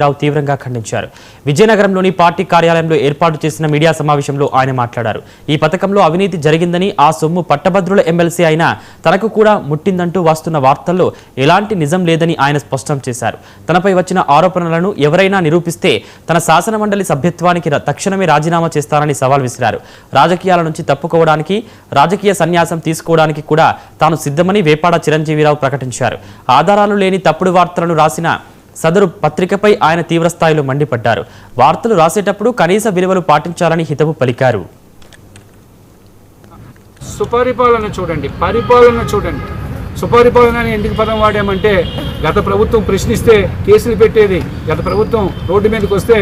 రావు తీవ్రంగా ఖండించారు. విజయనగరంలోని పార్టీ కార్యాలయంలో ఏర్పాటు చేసిన మీడియా సమావేశంలో ఆయన మాట్లాడారు. ఈ పథకంలో అవినీతి జరిగిందని, ఆ సొమ్ము పట్టభద్రుల ఎమ్మెల్సీ అయినా తనకు కూడా ముట్టిందంటూ వస్తున్న వార్తల్లో ఎలాంటి నిజం లేదని ఆయన స్పష్టం చేశారు. తనపై వచ్చిన ఆరోపణలను ఎవరైనా నిరూపిస్తే తన శాసనమండలి సభ్యత్వానికి తక్షణమే రాజీనామా చేస్తానని సవాల్ విసిరారు. రాజకీయాల నుంచి తప్పుకోవడానికి, రాజకీయ సన్యాసం తీసుకోవడానికి కూడా తాను సిద్ధమని వేపాడ చిరంజీవిరావు ప్రకటించారు. ఆధారాలు లేని తప్పుడు వార్తలను రాసిన సదరు పత్రికపై ఆయన తీవ్రస్థాయిలో మండిపడ్డారు. వార్తలు రాసేటప్పుడు కనీస విలువలు పాటించాలని హితవు పలికారు. సుపరిపాలన చూడండి, పరిపాలన చూడండి. సుపరిపాలన అని ఎందుకు పదం వాడామంటే, గత ప్రభుత్వం ప్రశ్నిస్తే కేసులు పెట్టేది, గత ప్రభుత్వం రోడ్డు మీదకి వస్తే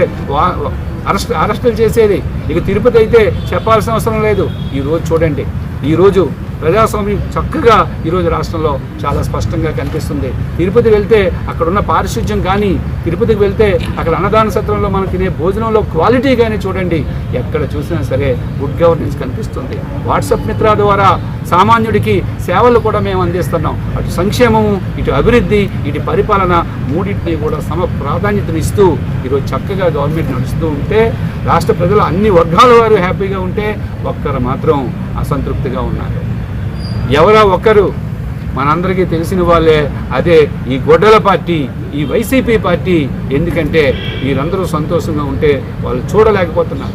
అరెస్టులు చేసేది. ఇక తిరుపతి అయితే చెప్పాల్సిన అవసరం లేదు. ఈరోజు చూడండి, ఈరోజు ప్రజాస్వామ్యం చక్కగా ఈరోజు రాష్ట్రంలో చాలా స్పష్టంగా కనిపిస్తుంది. తిరుపతి వెళ్తే అక్కడ ఉన్న పారిశుధ్యం కానీ, తిరుపతికి వెళ్తే అక్కడ అన్నదాన సత్రంలో మనం తినే భోజనంలో క్వాలిటీ కానీ చూడండి, ఎక్కడ చూసినా సరే గుడ్ గవర్నెన్స్ కనిపిస్తుంది. వాట్సాప్ మిత్ర ద్వారా సామాన్యుడికి సేవలు కూడా మేము అందిస్తున్నాం. అటు సంక్షేమము, ఇటు అభివృద్ధి, ఇటు పరిపాలన మూడింటిని కూడా సమ ప్రాధాన్యతనిస్తూ ఈరోజు చక్కగా గవర్నమెంట్ నడుస్తూ ఉంటే, రాష్ట్ర ప్రజలు అన్ని వర్గాల వారు హ్యాపీగా ఉంటే, ఒక్కరు మాత్రం అసంతృప్తిగా ఉన్నారు. ఎవరో ఒకరు మనందరికీ తెలిసిన వాళ్ళే, అదే ఈ గొడ్డల పార్టీ, ఈ వైసీపీ పార్టీ. ఎందుకంటే వీరందరూ సంతోషంగా ఉంటే వాళ్ళు చూడలేకపోతున్నారు.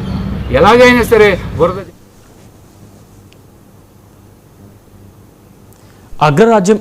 ఎలాగైనా సరే బురద అగ్రరాజ్యం